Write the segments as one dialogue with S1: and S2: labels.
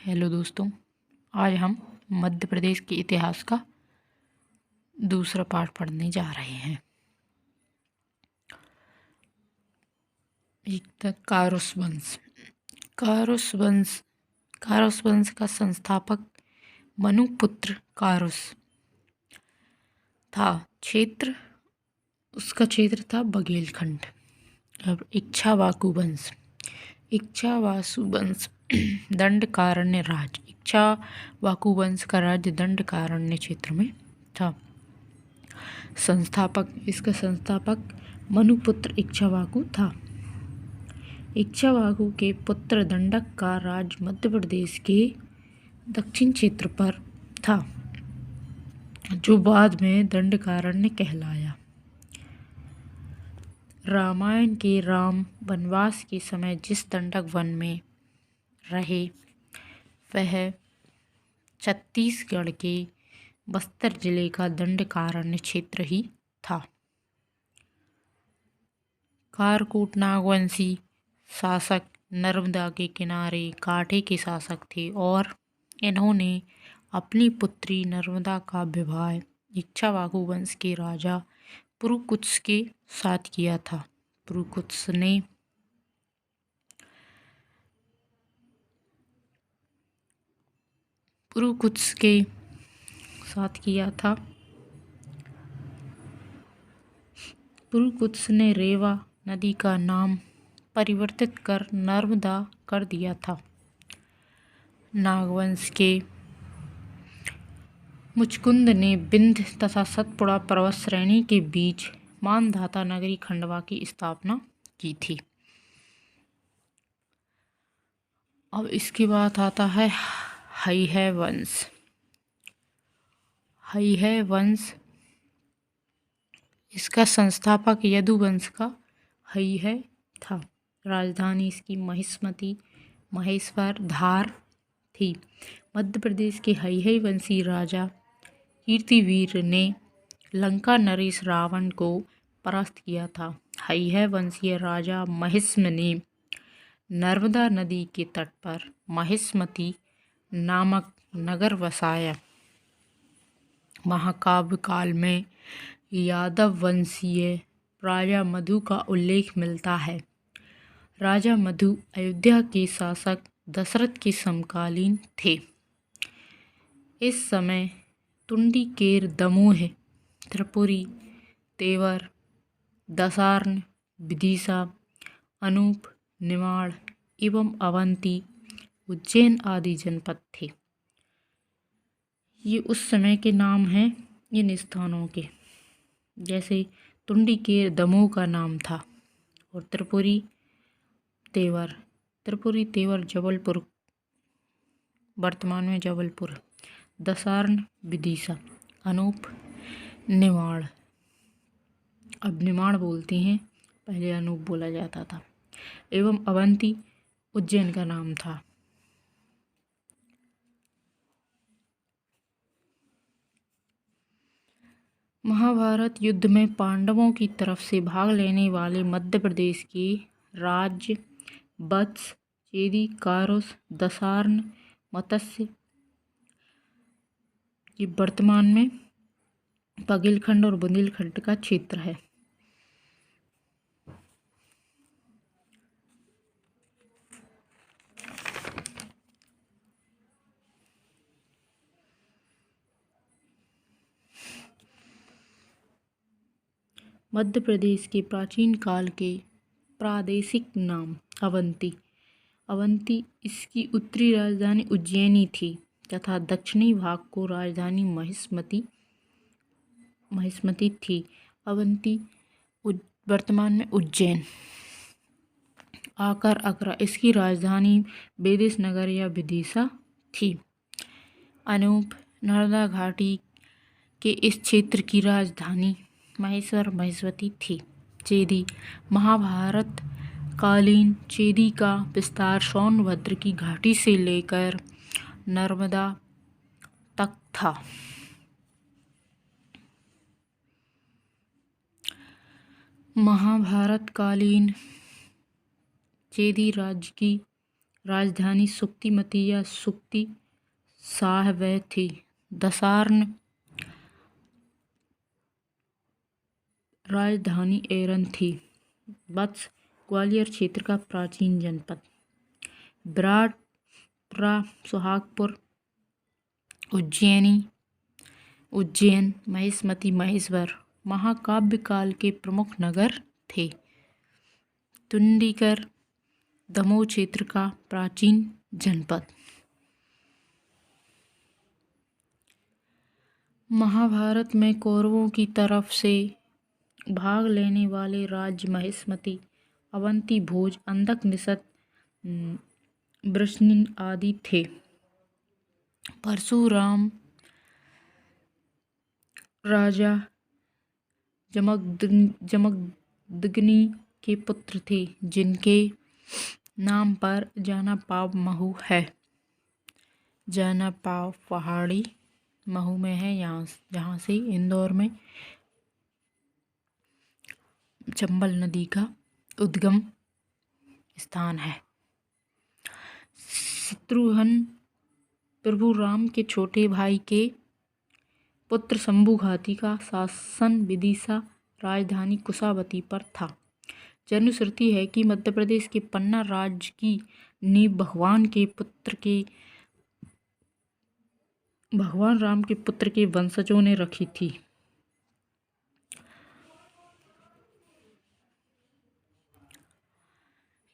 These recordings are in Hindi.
S1: हेलो दोस्तों, आज हम मध्य प्रदेश के इतिहास का दूसरा पार्ट पढ़ने जा रहे हैं। एक था कारुस वंश। कारुस वंश का संस्थापक मनुपुत्र कारुस था। उसका क्षेत्र था बघेलखंड। अब इक्ष्वाकु वंश दंडकारण्य राज्य। इक्ष्वाकु वंश का राज्य दंडकारण्य क्षेत्र में था। इसका संस्थापक मनुपुत्र इक्ष्वाकु था। इक्ष्वाकु के पुत्र दंडक का राज्य मध्य प्रदेश के दक्षिण क्षेत्र पर था, जो बाद में दंडकारण्य कहलाया। रामायण के राम वनवास के समय जिस दंडक वन में रहे, वह छत्तीसगढ़ के बस्तर जिले का दंडकारण्य क्षेत्र ही था। कारकोट नागवंशी शासक नर्मदा के किनारे कांठे के शासक थे और इन्होंने अपनी पुत्री नर्मदा का विवाह इक्ष्वाकु वंश के राजा पुरुकुत्स के साथ किया था। पुरुकुत्स ने रेवा नदी का नाम परिवर्तित कर नर्मदा कर दिया था। नागवंश के मुचकुंद ने विंध्य तथा सतपुड़ा पर्वत श्रेणी के बीच मानधाता नगरी खंडवा की स्थापना की थी। अब इसके बाद आता है हैहय वंश। इसका संस्थापक यदुवंश का हैहय था। राजधानी इसकी महेश्वर धार थी। मध्य प्रदेश के हैहय वंशी राजा कीर्तिवीर ने लंका नरेश रावण को परास्त किया था। हैहय वंशीय राजा महिष्म ने नर्मदा नदी के तट पर महिष्मती नामक नगर बसाया। महाकाव्य काल में यादव वंशीय राजा मधु का उल्लेख मिलता है। राजा मधु अयोध्या के शासक दशरथ के समकालीन थे। इस समय तुंडिकेर, दमोह, त्रिपुरी, तेवर, दसार्ण, विदिशा, अनूप, निमाड़ एवं अवंती, उज्जैन आदि जनपद थे। ये उस समय के नाम हैं इन स्थानों के। जैसे तुंडिकेर दमोह का नाम था और त्रिपुरी तेवर जबलपुर, वर्तमान में जबलपुर, दसार्ण विदिशा, अनूप निमाड़, अब निमाड़ बोलते हैं, पहले अनूप बोला जाता था, एवं अवंती उज्जैन का नाम था। महाभारत युद्ध में पांडवों की तरफ से भाग लेने वाले मध्य प्रदेश के राज्य वत्स, चेदी, कारुस, दसार्ण, मत्स्य, ये वर्तमान में बघेलखंड और बुंदेलखंड का क्षेत्र है। मध्य प्रदेश के प्राचीन काल के प्रादेशिक नाम अवंती इसकी उत्तरी राजधानी उज्जैनी थी तथा दक्षिणी भाग को राजधानी महिष्मती थी। अवंती वर्तमान में उज्जैन आकर अकरा इसकी राजधानी बेदिसनगर या विदिशा थी। अनूप नर्मदा घाटी के इस क्षेत्र की राजधानी महिष्मती थी। चेदी महाभारत कालीन चेदी का विस्तार सोनभद्र की घाटी से लेकर नर्मदा तक था। महाभारत कालीन चेदी राज्य की राजधानी सुक्तिमती या सुक्ति साहवह थी। दसार्ण राजधानी एरन थी। वत्स ग्वालियर क्षेत्र का प्राचीन जनपद। विराट सुहागपुर उज्जैन महिष्मती महेश्वर महाकाव्य काल के प्रमुख नगर थे। तुंडीकर दमोह क्षेत्र का प्राचीन जनपद। महाभारत में कौरवों की तरफ से भाग लेने वाले राज्य महिष्मती, अवंती, भोज, अंधक, निषद, वृष्णि आदि थे। परशुराम राजा जमदग्नि के पुत्र थे, जिनके नाम पर जानापाव महू है। जानापाव पहाड़ी महू में है, जहाँ से इंदौर में चंबल नदी का उद्गम स्थान है। शत्रुघ्न प्रभु राम के छोटे भाई के पुत्र शंभुघाती का शासन विदिशा राजधानी कुशावती पर था। जनश्रुति है कि मध्य प्रदेश के पन्ना राज्य की नींव भगवान राम के पुत्र के वंशजों ने रखी थी।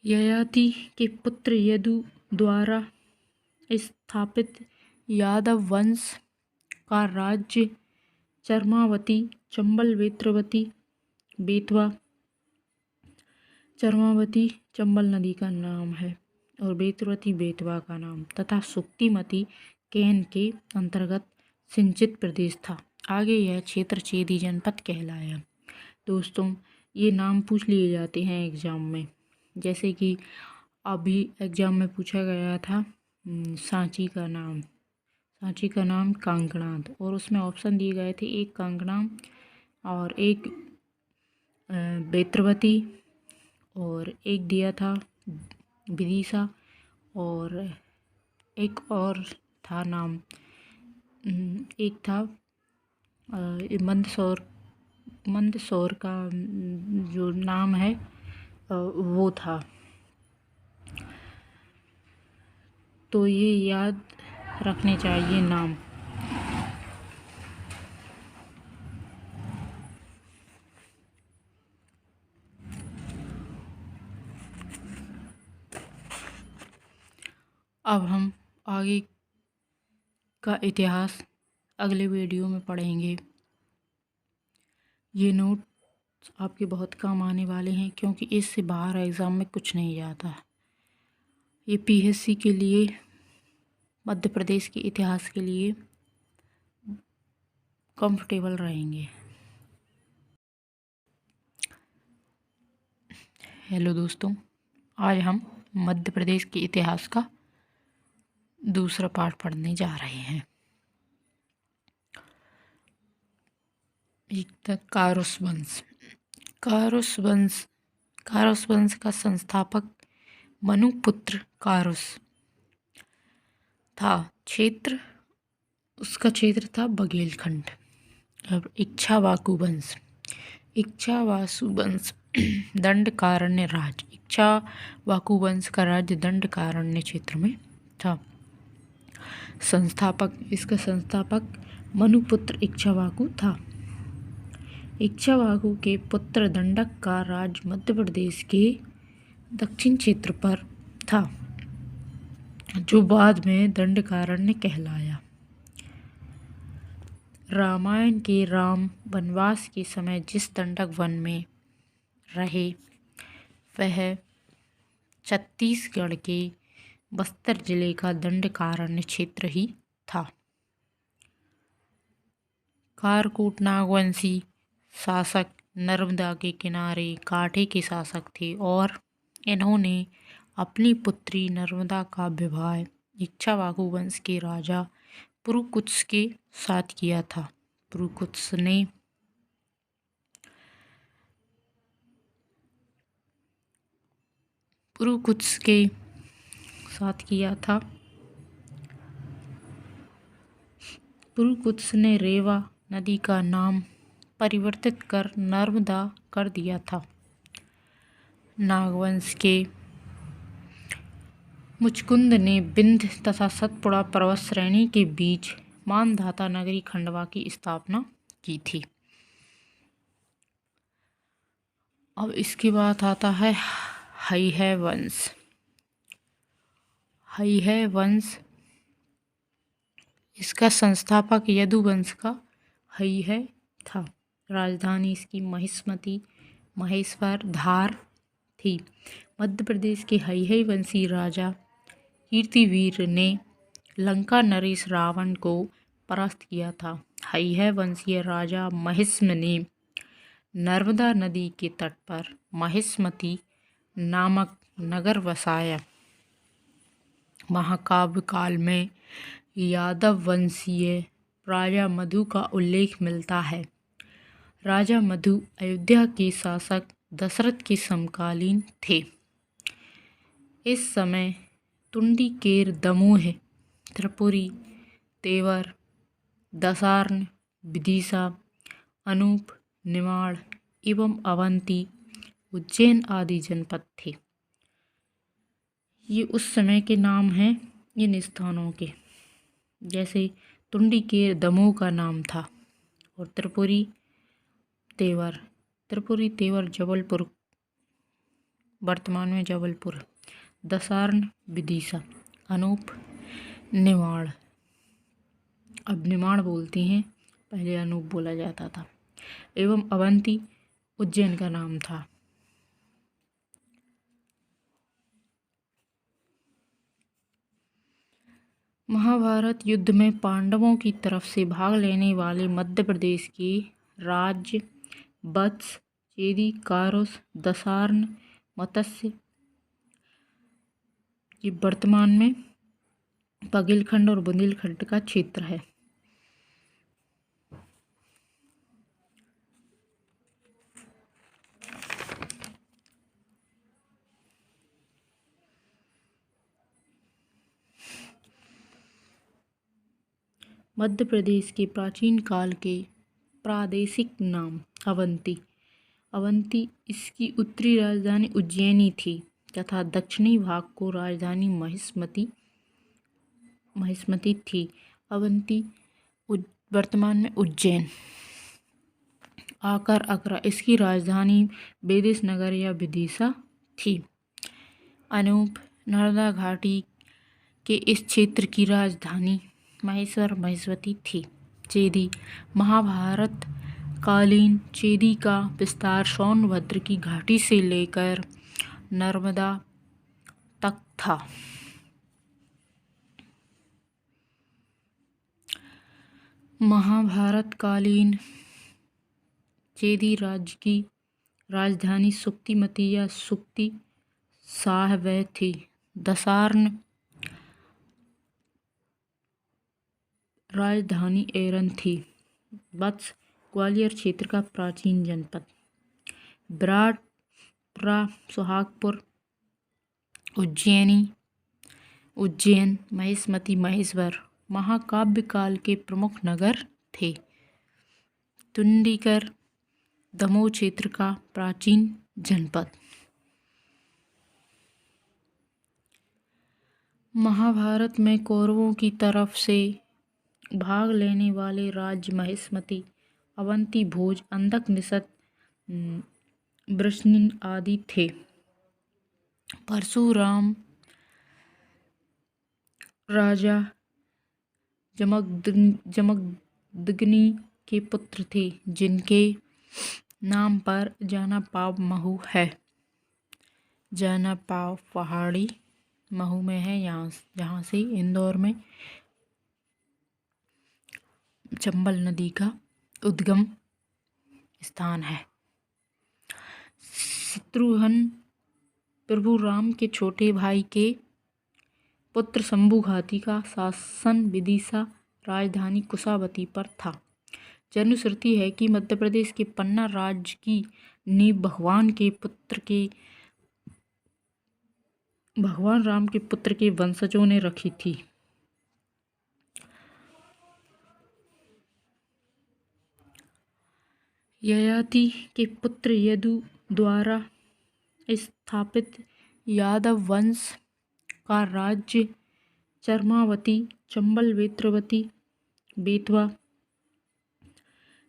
S1: ययाति के पुत्र यदु द्वारा स्थापित यादव वंश का राज्य चर्मावती, चंबल, बेतवा चर्मावती चंबल नदी का नाम है और बेतवती बेतवा का नाम तथा सुक्तिमती केन के अंतर्गत सिंचित प्रदेश था। आगे यह क्षेत्र चेदी जनपद कहलाया। दोस्तों, ये नाम पूछ लिए जाते हैं एग्जाम में, जैसे कि अभी एग्जाम में पूछा गया था सांची का नाम कांकणाद, और उसमें ऑप्शन दिए गए थे एक कांकणाम और एक बेत्रवती और एक दिया था विदिशा और एक और था नाम, एक था मंदसौर का जो नाम है वो था। तो ये याद रखने चाहिए नाम। अब हम आगे का इतिहास अगले वीडियो में पढ़ेंगे। ये नोट्स आपके बहुत काम आने वाले हैं, क्योंकि इससे बाहर एग्ज़ाम में कुछ नहीं जाता। ये पीएससी के लिए, मध्य प्रदेश के इतिहास के लिए कंफर्टेबल रहेंगे। हेलो दोस्तों, आज हम मध्य प्रदेश के इतिहास का दूसरा पार्ट पढ़ने जा रहे हैं। एक था कारुस वंश का संस्थापक मनुपुत्र कारुस था। उसका क्षेत्र था बघेलखंड। अब इक्ष्वाकु वंश दंडकारण्य राज्य। इक्ष्वाकु वंश का राज्य दंडकारण्य क्षेत्र में था। इसका संस्थापक मनुपुत्र इक्ष्वाकु था। इक्ष्वाकु के पुत्र दंडक का राज्य मध्य प्रदेश के दक्षिण क्षेत्र पर था, जो बाद में दंडकारण्य कहलाया। रामायण के राम वनवास के समय जिस दंडक वन में रहे, वह छत्तीसगढ़ के बस्तर जिले का दंडकारण्य क्षेत्र ही था। कारकोट नागवंशी शासक नर्मदा के किनारे काठे के शासक थे और इन्होंने अपनी पुत्री नर्मदा का विवाह इक्ष्वाकु वंश के राजा पुरुकुत्स के साथ किया था। पुरुकुत्स के साथ किया था। पुलकुत्स ने रेवा नदी का नाम परिवर्तित कर नर्मदा कर दिया था। नागवंश के मुचकुंद ने विंध्य तथा सतपुड़ा पर्वत श्रेणी के बीच मानधाता नगरी खंडवा की स्थापना की थी। अब इसके बाद आता है हैहय वंश। हैहय वंश, इसका संस्थापक यदुवंश का हैहय था। राजधानी इसकी महिष्मती, महेश्वर, धार थी। मध्य प्रदेश के हैहय वंशी राजा कीर्तिवीर ने लंका नरेश रावण को परास्त किया था। हैहय वंशीय राजा महिष्म ने नर्मदा नदी के तट पर महिष्मती नामक नगर बसाया। महाकाव्य काल में यादव वंशीय राजा मधु का उल्लेख मिलता है। राजा मधु अयोध्या के शासक दशरथ के समकालीन थे। इस समय तुंडिकेर, दमोह, त्रिपुरी, तेवर, दसार्ण, विदिशा, अनूप, निमाड़ एवं अवंती, उज्जैन आदि जनपद थे। ये उस समय के नाम हैं इन स्थानों के। जैसे तुंडिकेर दमोह का नाम था, और त्रिपुरी तेवर जबलपुर, वर्तमान में जबलपुर, दसार्ण विदिशा, अनूप निमाड़, अब निमाड़ बोलते हैं, पहले अनूप बोला जाता था, एवं अवंती उज्जैन का नाम था। महाभारत युद्ध में पांडवों की तरफ से भाग लेने वाले मध्य प्रदेश के राज्य वत्स, चेदी, कारुस, दसार्ण, मत्स्य, ये वर्तमान में बघेलखंड और बुंदेलखंड का क्षेत्र है। मध्य प्रदेश के प्राचीन काल के प्रादेशिक नाम अवंती इसकी उत्तरी राजधानी उज्जैनी थी तथा दक्षिणी भाग को राजधानी महिष्मती थी। अवंती वर्तमान में उज्जैन आकर अकरा इसकी राजधानी बेदिसनगर या विदिशा थी। अनूप नर्मदा घाटी के इस क्षेत्र की राजधानी महिष्मती थी। चेदी महाभारत कालीन चेदी का विस्तार सोनभद्र की घाटी से लेकर नर्मदा तक था। महाभारत कालीन चेदी राज्य की राजधानी सुक्तिमती या सुक्ति साहब थी। दसार्ण राजधानी एरन थी। वत्स ग्वालियर क्षेत्र का प्राचीन जनपद। विराटपुरा, सुहागपुर, उज्जैन, महिष्मती, महेश्वर महाकाव्य काल के प्रमुख नगर थे। तुंडिकर दमोह क्षेत्र का प्राचीन जनपद। महाभारत में कौरवों की तरफ से भाग लेने वाले राज्य महिष्मती, अवंती, भोज, अंधक, निषद, वृष्णि आदि थे। परशुराम राजा जमदग्नि के पुत्र थे, जिनके नाम पर जानापाव महू है। जानापाव पहाड़ी महू में है, जहाँ से इंदौर में चंबल नदी का उद्गम स्थान है। शत्रुघ्न प्रभु राम के छोटे भाई के पुत्र शंभुघाती का शासन विदिशा राजधानी कुशावती पर था। जनश्रुति है कि मध्य प्रदेश के पन्ना राज्य की नींव भगवान के पुत्र के भगवान राम के पुत्र के वंशजों ने रखी थी। ययाति के पुत्र यदु द्वारा स्थापित यादव वंश का राज्य चर्मावती, चंबल, बेतवा।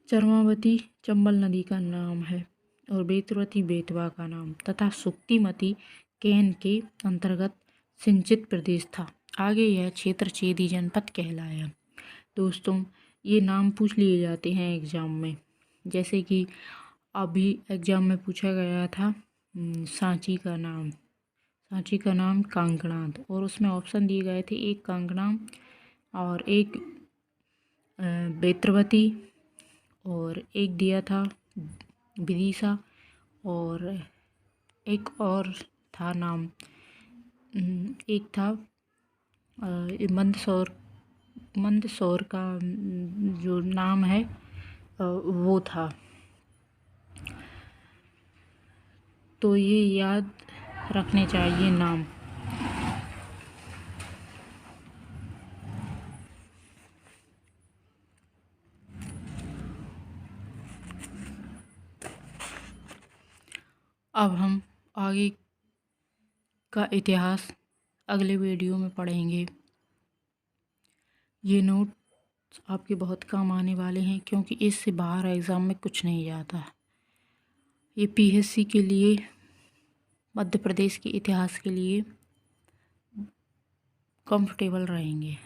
S1: चर्मावती चंबल नदी का नाम है और बेतवती बेतवा का नाम तथा सुक्तिमती केन के अंतर्गत सिंचित प्रदेश था। आगे यह क्षेत्र चेदी जनपद कहलाया। दोस्तों, ये नाम पूछ लिए जाते हैं एग्जाम में, जैसे कि अभी एग्जाम में पूछा गया था सांची का नाम कांकणाद, और उसमें ऑप्शन दिए गए थे, एक कांकणा और एक बेत्रवती और एक दिया था विदिशा और एक और था नाम, एक था मंदसौर का जो नाम है वो था। तो ये याद रखने चाहिए नाम। अब हम आगे का इतिहास अगले वीडियो में पढ़ेंगे। ये नोट्स आपके बहुत काम आने वाले हैं, क्योंकि इससे बाहर एग्ज़ाम में कुछ नहीं जाता। ये पीएससी के लिए, मध्य प्रदेश के इतिहास के लिए कंफर्टेबल रहेंगे।